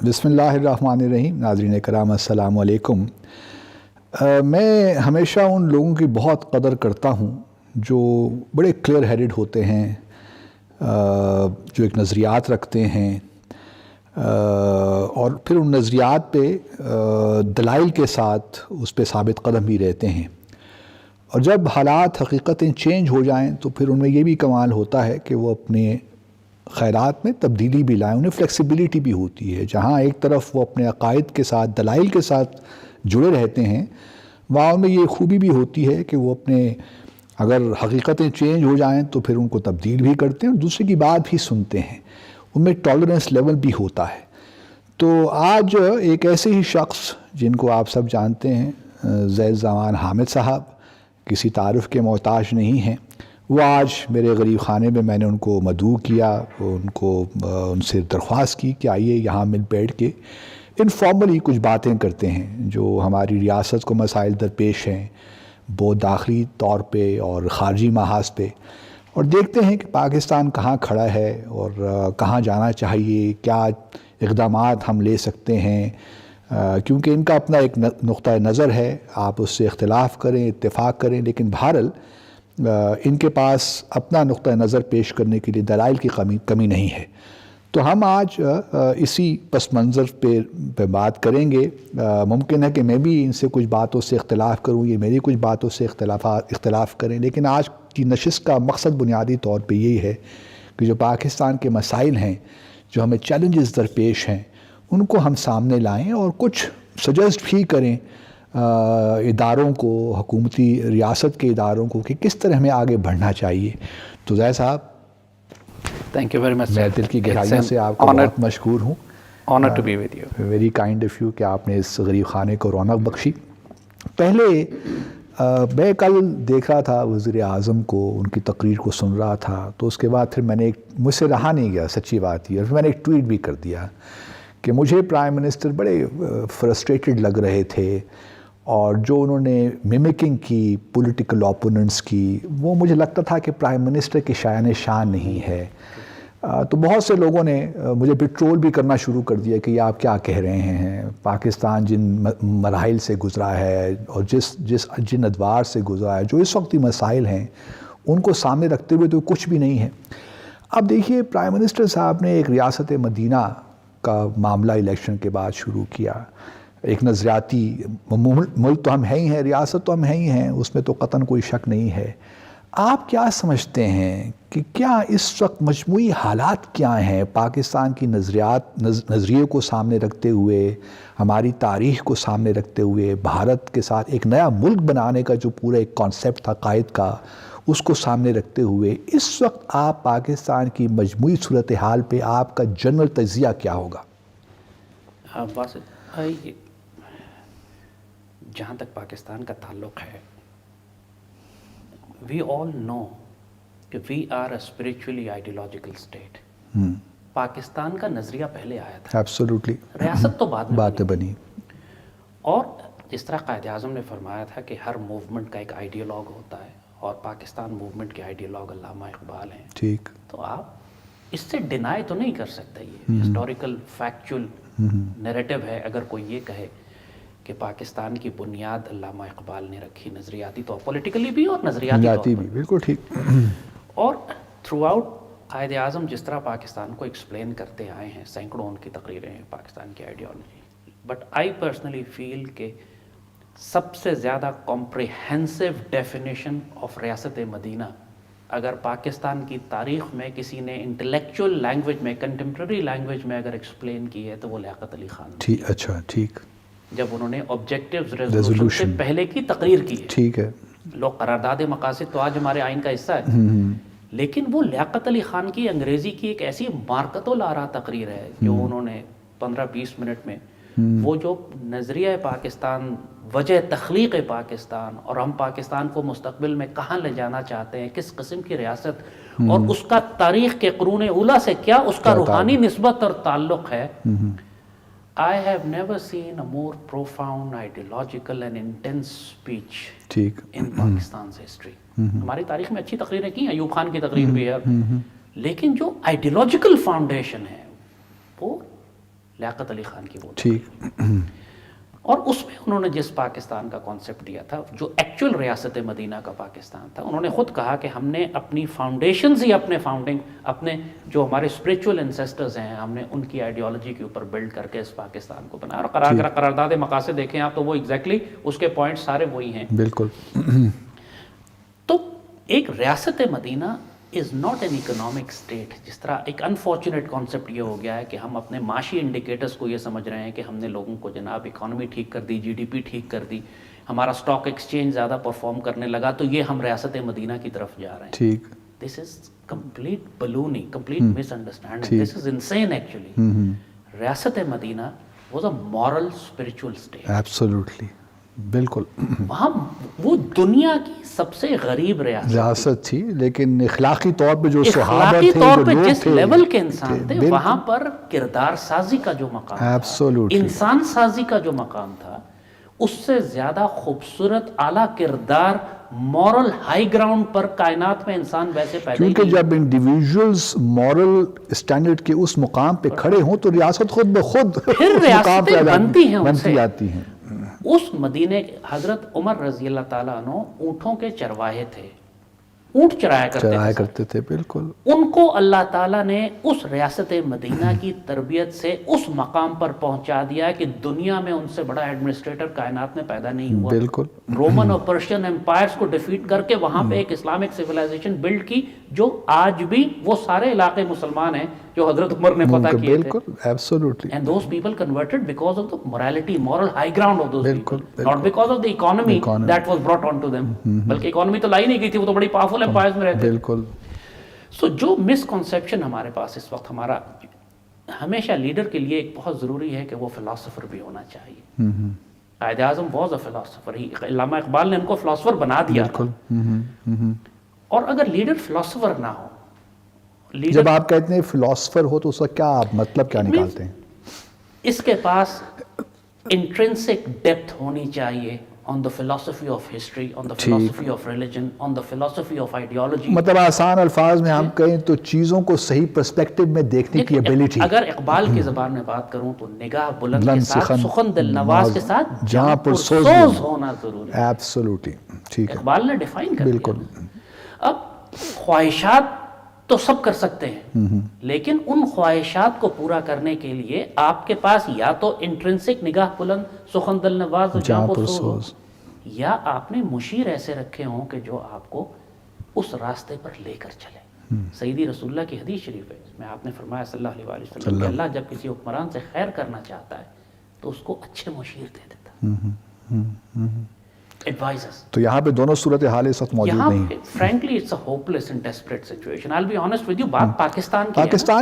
بسم اللہ الرحمن الرحیم. ناظرین کرام السلام علیکم. میں ہمیشہ ان لوگوں کی بہت قدر کرتا ہوں جو بڑے کلیئر ہیڈڈ ہوتے ہیں، جو ایک نظریات رکھتے ہیں اور پھر ان نظریات پہ دلائل کے ساتھ اس پہ ثابت قدم بھی رہتے ہیں. اور جب حالات حقیقتیں چینج ہو جائیں تو پھر ان میں یہ بھی کمال ہوتا ہے کہ وہ اپنے خیرات میں تبدیلی بھی لائیں. انہیں فلیکسیبلٹی بھی ہوتی ہے. جہاں ایک طرف وہ اپنے عقائد کے ساتھ دلائل کے ساتھ جڑے رہتے ہیں، وہاں ان میں یہ خوبی بھی ہوتی ہے کہ وہ اپنے اگر حقیقتیں چینج ہو جائیں تو پھر ان کو تبدیل بھی کرتے ہیں اور دوسرے کی بات بھی سنتے ہیں. ان میں ٹالرنس لیول بھی ہوتا ہے. تو آج ایک ایسے ہی شخص جن کو آپ سب جانتے ہیں، زید زمان حامد صاحب، کسی تعارف کے محتاج نہیں ہیں، وہ آج میرے غریب خانے میں نے ان کو مدعو کیا، ان سے درخواست کی کہ آئیے یہاں مل بیٹھ کے انفارملی کچھ باتیں کرتے ہیں جو ہماری ریاست کو مسائل درپیش ہیں، بہت داخلی طور پہ اور خارجی محاذ پہ، اور دیکھتے ہیں کہ پاکستان کہاں کھڑا ہے اور کہاں جانا چاہیے، کیا اقدامات ہم لے سکتے ہیں. کیونکہ ان کا اپنا ایک نقطہ نظر ہے، آپ اس سے اختلاف کریں، اتفاق کریں، لیکن بہرحال ان کے پاس اپنا نقطہ نظر پیش کرنے کے لیے دلائل کی کمی نہیں ہے. تو ہم آج اسی پس منظر پہ بات کریں گے. ممکن ہے کہ میں بھی ان سے کچھ باتوں سے اختلاف کروں، یہ میری کچھ باتوں سے اختلاف کریں، لیکن آج کی نشست کا مقصد بنیادی طور پہ یہی ہے کہ جو پاکستان کے مسائل ہیں، جو ہمیں چیلنجز درپیش ہیں، ان کو ہم سامنے لائیں اور کچھ سجیسٹ بھی کریں اداروں کو، حکومتی ریاست کے اداروں کو، کہ کس طرح ہمیں آگے بڑھنا چاہیے. تو زید صاحب، تھینک یو ویری مچ. میں دل کی گہرائیوں سے آپ کو بہت مشکور ہوں. Honour to be with you. Very kind of you کہ آپ نے اس غریب خانے کو رونق بخشی. پہلے میں کل دیکھ رہا تھا وزیر اعظم کو، ان کی تقریر کو سن رہا تھا، تو اس کے بعد پھر میں نے مجھ سے رہا نہیں گیا، سچی بات ہی، اور پھر میں نے ایک ٹویٹ بھی کر دیا کہ مجھے پرائم منسٹر بڑے فرسٹریٹڈ لگ رہے تھے، اور جو انہوں نے میمکنگ کی پولیٹیکل اوپوننٹس کی، وہ مجھے لگتا تھا کہ پرائم منسٹر کی شایان شان نہیں ہے. تو بہت سے لوگوں نے مجھے بھی ٹرول بھی کرنا شروع کر دیا کہ یہ آپ کیا کہہ رہے ہیں، پاکستان جن مراحل سے گزرا ہے اور جن ادوار سے گزرا ہے، جو اس وقت مسائل ہیں، ان کو سامنے رکھتے ہوئے تو کچھ بھی نہیں ہے. اب دیکھیے، پرائم منسٹر صاحب نے ایک ریاست مدینہ کا معاملہ الیکشن کے بعد شروع کیا. ایک نظریاتی ملک تو ہم ہیں ہی ہیں، ریاست تو ہم ہیں ہی ہیں، اس میں تو قطعاً کوئی شک نہیں ہے. آپ کیا سمجھتے ہیں کہ کیا اس وقت مجموعی حالات کیا ہیں پاکستان کی نظریے کو سامنے رکھتے ہوئے، ہماری تاریخ کو سامنے رکھتے ہوئے، بھارت کے ساتھ ایک نیا ملک بنانے کا جو پورا ایک کانسیپٹ تھا قائد کا، اس کو سامنے رکھتے ہوئے اس وقت آپ پاکستان کی مجموعی صورتحال پہ آپ کا جنرل تجزیہ کیا ہوگا؟ جہاں تک پاکستان کا تعلق ہے، we all know کہ we are a spiritually ideological state. Pakistan کا نظریہ پہلے آیا تھا، ایبسولوٹلی، ریاست تو بعد میں باتیں بنی. اور جس طرح قائد اعظم نے فرمایا تھا کہ ہر موومنٹ کا ایک آئیڈیالوگ ہوتا ہے، اور پاکستان موومنٹ کے آئیڈیالوگ علامہ اقبال ہیں. ٹھیک. تو آپ اس سے ڈینائی تو نہیں کر سکتے. یہ ہسٹوریکل فیکچول نیریٹو ہے. اگر کوئی یہ کہے کہ پاکستان کی بنیاد علامہ اقبال نے رکھی، نظریاتی طور، پولیٹیکلی بھی اور نظریاتی بھی، بالکل ٹھیک. اور تھرو آؤٹ قائد اعظم جس طرح پاکستان کو ایکسپلین کرتے آئے ہیں، سینکڑوں ان کی تقریریں ہیں پاکستان کی ideology. But I personally feel کہ سب سے زیادہ کمپریہنسو ڈیفینیشن آف ریاست مدینہ اگر پاکستان کی تاریخ میں کسی نے انٹلیکچوئل لینگویج میں، کنٹمپرری لینگویج میں اگر ایکسپلین کی ہے تو وہ لیاقت علی خان. ٹھیک. اچھا، ٹھیک. جب انہوں نے آبجیکٹیوز ریزولوشن سے پہلے کی تقریر کی ہے. ٹھیک ہے. لوگ قرارداد مقاصد تو آج ہمارے آئین کا حصہ ہے، لیکن وہ لیاقت علی خان کی انگریزی کی ایک ایسی مارکتو لارا تقریر ہے جو انہوں نے 15-20 منٹ میں وہ جو نظریہ پاکستان، وجہ تخلیق پاکستان، اور ہم پاکستان کو مستقبل میں کہاں لے جانا چاہتے ہیں، کس قسم کی ریاست، اور اس کا تاریخ کے قرون اولیٰ سے کیا اس کا روحانی نسبت اور تعلق ہے. I have never seen a more profound, ideological and intense speech in Pakistan's history. ہماری تاریخ میں اچھی تقریریں کی ہیں، ایوب خان کی تقریر بھی ہے، لیکن جو آئیڈیولوجیکل فاؤنڈیشن ہے وہ لیاقت علی خان کی وہ ٹھیک. اور اس میں انہوں نے جس پاکستان کا کانسیپٹ دیا تھا جو ایکچوئل ریاست مدینہ کا پاکستان تھا، انہوں نے خود کہا کہ ہم نے اپنی فاؤنڈیشنز ہی اپنے جو ہمارے اسپریچول انسیسٹرز ہیں ہم نے ان کی آئیڈیالوجی کے اوپر بلڈ کر کے اس پاکستان کو بنایا. اور قرارداد مقاصد دیکھیں آپ تو وہ ایگزیکٹلی اس کے پوائنٹ سارے وہی ہیں. بالکل. تو ایک ریاست Medina is not an economic state. جس طرح ایک انفارچونیٹ کانسیپٹ یہ ہو گیا ہے کہ ہم اپنے معاشی انڈیکیٹرز کو یہ سمجھ رہے ہیں کہ ہم نے لوگوں کو جناب اکانومی ٹھیک کر دی، جی ڈی پی ٹھیک کر دی، ہمارا اسٹاک ایکسچینج زیادہ پرفارم کرنے لگا تو یہ ہم ریاست مدینہ کی طرف جا رہے ہیں. ٹھیک. This is complete baloney, complete مس انڈرسٹینڈنگ. This is insane actually. ریاست Medina was a moral spiritual state. Absolutely. بالکل. وہاں وہ دنیا کی سب سے غریب ریاست تھی، لیکن اخلاقی طور پہ جو صحابہ اخلاقی تھے، طور پہ جو جس لوگ لیول کے انسان تھے، بالکل. وہاں پر کردار سازی کا جو مقام تھا، ایبسولوٹلی. انسان سازی کا جو مقام تھا، اس سے زیادہ خوبصورت اعلیٰ کردار مورل ہائی گراؤنڈ پر کائنات میں انسان ویسے پیدا کیونکہ جب انڈیویژلز مورل اسٹینڈرڈ کے اس مقام پہ کھڑے ہوں تو ریاست خود بخود پھر ریاستیں بنتی ہیں ان سے. بنتی آتی ہیں. اس مدینے حضرت عمر رضی اللہ تعالیٰ عنہ اونٹوں کے چرواہے تھے، اونٹ چرایا کرتے تھے. بالکل. ان کو اللہ تعالیٰ نے اس ریاست مدینہ کی تربیت سے اس مقام پر پہنچا دیا کہ دنیا میں ان سے بڑا ایڈمنسٹریٹر کائنات میں پیدا نہیں ہوا. بالکل. رومن اور پرشین امپائرز کو ڈیفیٹ کر کے وہاں پہ ایک اسلامک سویلائزیشن بلڈ کی جو آج بھی وہ سارے علاقے مسلمان ہیں جو حضرت عمر نے فتح کیے تھے. بالکل. Absolutely. And those people converted because of the morality, moral high ground of those people. Not because of the economy that was brought onto them. بلکہ اکانومی تو لائی نہیں گئی تھی، وہ تو بڑی پاورفل امپائرز میں رہتے. بالکل. سو جو مسکنسیپشن ہمارے پاس اس وقت ہمارا ہمیشہ لیڈر کے لیے ایک بہت ضروری ہے کہ وہ فلاسفر بھی ہونا چاہیے. Quaid Azam was a philosopher. علامہ اقبال نے ان کو فلاسفر بنا دیا. بالکل. اور اگر لیڈر فلاسفر نہ ہو، جب آپ کہتے ہیں فلاسفر ہو تو اس کا کیا آپ مطلب کیا نکالتے ہیں؟ اس کے پاس انٹرنسک ڈیپتھ ہونی چاہیے on the philosophy of history, on the philosophy of religion, on the philosophy of ideology. مطلب آسان الفاظ میں ہم کہیں تو چیزوں کو صحیح پرسپیکٹو میں دیکھنے کی ابیلٹی. اگر اقبال کی زبان میں بات کروں تو نگاہ بلند کے ساتھ، سخن دل نواز کے ساتھ جہاں پرسوز ہونا ضروری ہے. ایبسولوٹلی. ٹھیک ہے. اقبال نے ڈیفائن کر دیا. بالکل. اب خواہشات تو سب کر سکتے ہیں، لیکن ان خواہشات کو پورا کرنے کے لیے آپ کے پاس یا تو انٹرنسک نگاہ بلند، سخن دل نواز جہاں پرسوز، یا آپ نے مشیر ایسے رکھے ہوں کہ جو آپ کو اس راستے پر لے کر چلے. سیدی رسول اللہ کی حدیث شریف ہے، اس میں آپ نے فرمایا صلی اللہ علیہ وسلم کہ اللہ جب کسی حکمران سے خیر کرنا چاہتا ہے تو اس کو اچھے مشیر دے دیتا، ایڈوائزرز. تو یہاں پہ دونوں صورتحال اس وقت موجود نہیں ہیں. Frankly it's a hopeless and desperate situation. I will be honest with you, بات پاکستان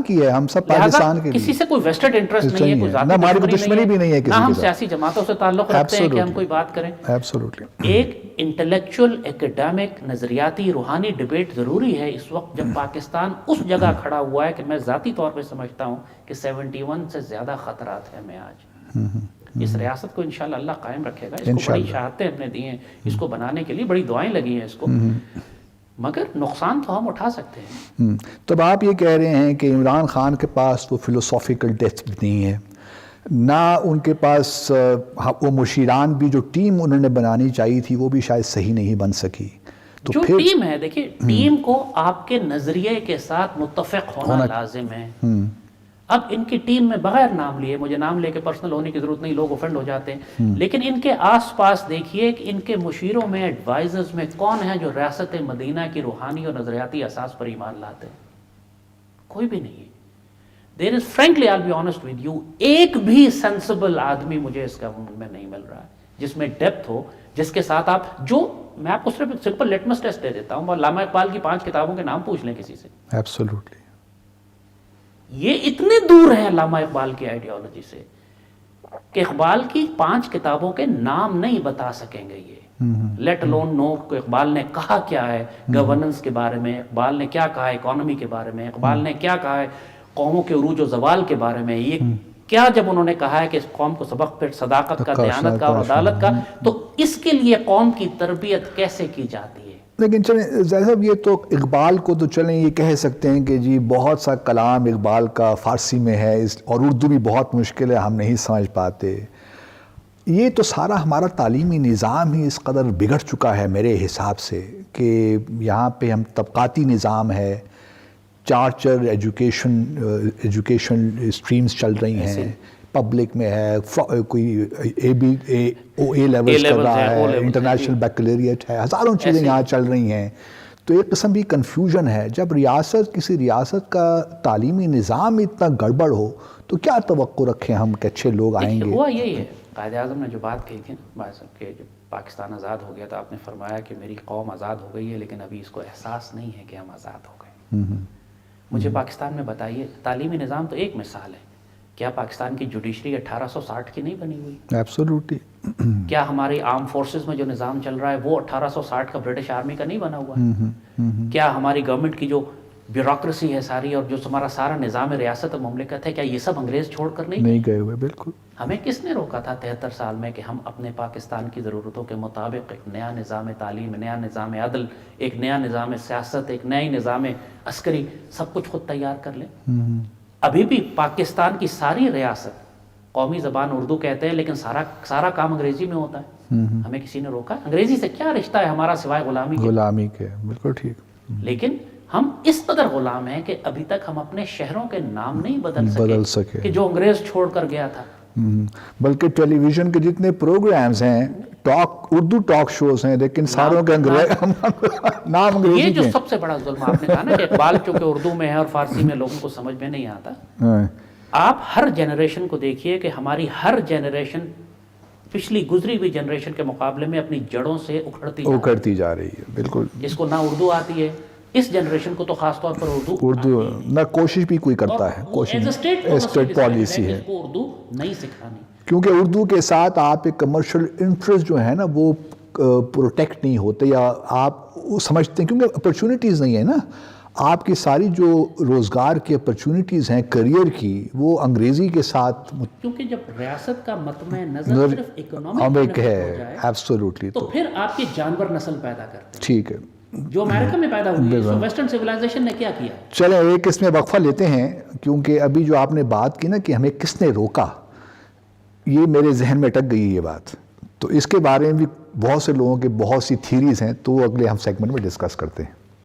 کی ہے، ہم سب پاکستان کے کسی سے کوئی ویسٹڈ انٹرسٹ نہیں ہے، کوئی ذاتی ہماری کوئی دشمنی بھی نہیں ہے، نہ ہم سیاسی جماعتوں سے تعلق رکھتے ہیں کہ ہم کوئی بات کریں. ایبسولوٹلی. ایک انٹلیکچوئل، ایکیڈیمک، نظریاتی، روحانی ڈیبیٹ ضروری ہے اس وقت جب پاکستان اس جگہ کھڑا ہوا ہے کہ میں ذاتی طور پہ سمجھتا ہوں کہ 71 سے زیادہ خطرات ہیں ہمیں آج. اس ریاست کو انشاءاللہ اللہ قائم رکھے گا. اس کو بڑی شہادتیں ہم نے دی ہیں، اس کو بنانے کے لیے بڑی دعائیں لگی ہیں اس کو، مگر نقصان تو ہم اٹھا سکتے ہیں. تو آپ یہ کہہ رہے ہیں کہ عمران خان کے پاس وہ فلسافیکل ڈیپتھ بھی نہیں ہے، نہ ان کے پاس وہ مشیران بھی جو ٹیم انہوں نے بنانی چاہیے تھی وہ بھی شاید صحیح نہیں بن سکی. تو جو ٹیم ہے، دیکھیے ٹیم کو آپ کے نظریے کے ساتھ متفق ہونا لازم ہے. اب ان کی ٹیم میں بغیر نام لیے، مجھے نام لے کے پرسنل ہونے کی ضرورت نہیں، لوگ اوفینڈ ہو جاتے ہیں، لیکن ان کے آس پاس دیکھیے کہ ان کے مشیروں میں، ایڈوائزرز میں کون ہیں جو ریاست مدینہ کی روحانی اور نظریاتی اساس پر ایمان لاتے ہیں؟ کوئی بھی نہیں ہے. There is, frankly, I'll be honest with you, ایک بھی سینسبل آدمی مجھے اس گورنمنٹ میں نہیں مل رہا ہے جس میں ڈیپتھ ہو، جس کے ساتھ آپ جو میں آپ کو صرف سمپل لیٹمس ٹیسٹ دے دیتا ہوں. علامہ اقبال کی 5 کتابوں کے نام پوچھ لیں کسی سے. ایبسولوٹلی. یہ اتنے دور ہیں علامہ اقبال کی آئیڈیالوجی سے کہ اقبال کی 5 کتابوں کے نام نہیں بتا سکیں گے یہ، لیٹ alone know کہ اقبال نے کہا کیا ہے گورننس کے بارے میں، اقبال نے کیا کہا ہے اکانومی کے بارے میں، اقبال نے کیا کہا ہے قوموں کے عروج و زوال کے بارے میں. یہ کیا جب انہوں نے کہا ہے کہ اس قوم کو سبق پھر صداقت کا، دیانت کا اور عدالت کا، تو اس کے لیے قوم کی تربیت کیسے کی جاتی ہے، لیکن چلیں زاہد صاحب، یہ تو اقبال کو تو چلیں یہ کہہ سکتے ہیں کہ جی بہت سا کلام اقبال کا فارسی میں ہے، اور اردو بھی بہت مشکل ہے، ہم نہیں سمجھ پاتے. یہ تو سارا ہمارا تعلیمی نظام ہی اس قدر بگڑ چکا ہے میرے حساب سے کہ یہاں پہ ہم طبقاتی نظام ہے، چار ایجوکیشن اسٹریمز چل رہی ہیں. پبلک میں ہے کوئی اے لیولز کر رہا ہے، انٹرنیشنل بیکلریٹ ہے، ہزاروں چیزیں یہاں چل رہی ہیں. تو ایک قسم کی کنفیوژن ہے. جب کسی ریاست کا تعلیمی نظام اتنا گڑبڑ ہو تو کیا توقع رکھیں ہم کہ اچھے لوگ آئیں گے؟ ہوا یہی ہے. قائد اعظم نے جو بات کہی تھی نا بھائی صاحب کہ جب پاکستان آزاد ہو گیا تو آپ نے فرمایا کہ میری قوم آزاد ہو گئی ہے لیکن ابھی اس کو احساس نہیں ہے کہ ہم آزاد ہو گئے. مجھے پاکستان میں بتائیے، تعلیمی نظام تو ایک مثال ہے. کیا پاکستان کی جوڈیشری 1860 کی نہیں بنی ہوئی؟ ایبسولوٹلی. کیا ہماری آرم فورسز میں جو نظام چل رہا ہے وہ 1860 کا برٹش آرمی کا نہیں بنا ہوا ہے؟ کیا ہماری گورنمنٹ کی جو بیوروکریسی ہے ساری اور جو ہمارا سارا نظام ریاست اور مملکت ہے، کیا یہ سب انگریز چھوڑ کر نہیں گئے ہوئے؟ بالکل. ہمیں کس نے روکا تھا 73 سال میں کہ ہم اپنے پاکستان کی ضرورتوں کے مطابق ایک نیا نظام تعلیم، نیا نظام عدل، ایک نیا نظام سیاست، ایک نئی نظام عسکری سب کچھ خود تیار کر لیں؟ ابھی بھی پاکستان کی ساری ریاست قومی زبان اردو کہتے ہیں لیکن سارا کام انگریزی میں ہوتا ہے. ہمیں کسی نے روکا؟ انگریزی سے کیا رشتہ ہے ہمارا سوائے غلامی کے؟ بالکل ٹھیک. لیکن ہم اس قدر غلام ہیں کہ ابھی تک ہم اپنے شہروں کے نام نہیں بدل سکے کہ جو انگریز چھوڑ کر گیا تھا. بلکہ ٹیلی ویژن کے جتنے پروگرامز ہیں، اردو ٹاک شوز ہیں، لیکن ساروں کے نام انگریزی. یہ جو سب سے بڑا ظلم آپ نے کہا نا کہ اقبال چونکہ اردو میں ہے اور فارسی میں لوگوں کو سمجھ میں نہیں آتا. آپ ہر جنریشن کو دیکھیے کہ ہماری ہر جنریشن پچھلی گزری ہوئی جنریشن کے مقابلے میں اپنی جڑوں سے اکھڑتی جا رہی ہے. بالکل. جس کو نہ اردو آتی ہے، اس جنریشن کو تو خاص طور پر اردو نہ کوشش بھی کوئی کرتا ہے. اسٹیٹ پالیسی ہے اردو نہیں سکھانی، کیونکہ اردو کے ساتھ آپ ایک کمرشل انٹرسٹ جو ہے نا وہ پروٹیکٹ نہیں ہوتے، یا آپ سمجھتے ہیں کیونکہ اپرچونٹیز نہیں ہے نا. آپ کی ساری جو روزگار کی اپرچونٹیز ہیں کریئر کی، وہ انگریزی کے ساتھ، کیونکہ جب ریاست کا مطمع نظر صرف اکنامک ہے. ایبسولوٹلی. تو پھر آپ کی جانور نسل پیدا کرتے ہیں. ٹھیک ہے. جو امریکہ میں پیدا ہوئی ہے، ویسٹرن سویلائزیشن نے کیا کیا؟ چلیں ایک اس میں وقفہ لیتے ہیں، کیونکہ ابھی جو آپ نے بات کی نا کہ ہمیں کس نے روکا، یہ میرے ذہن میں اٹک گئی یہ بات. تو اس کے بارے میں بھی بہت سے لوگوں کے بہت سی تھیریز ہیں، تو اگلے ہم سیگمنٹ میں ڈسکس کرتے ہیں.